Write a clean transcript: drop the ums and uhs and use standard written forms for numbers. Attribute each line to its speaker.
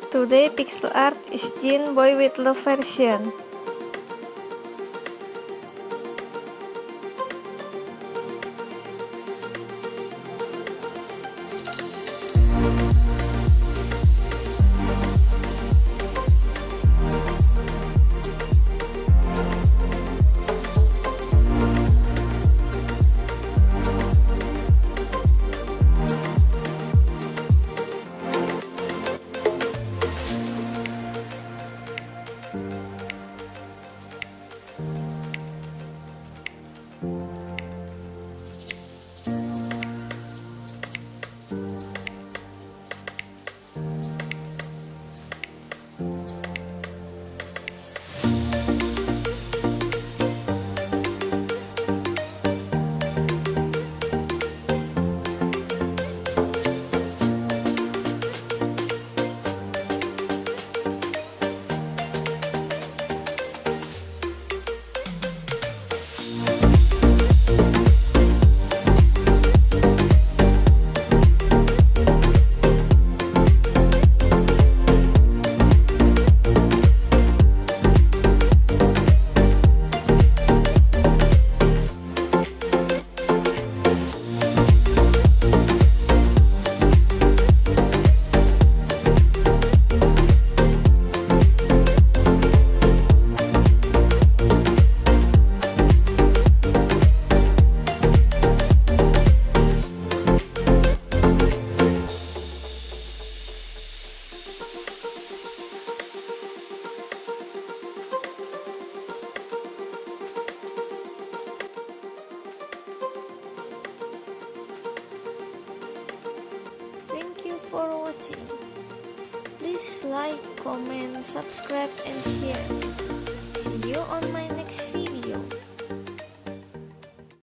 Speaker 1: Today pixel art is Jin Boy with Love version. Thank you for watching. Please like, comment, subscribe, and share. See you on my next video.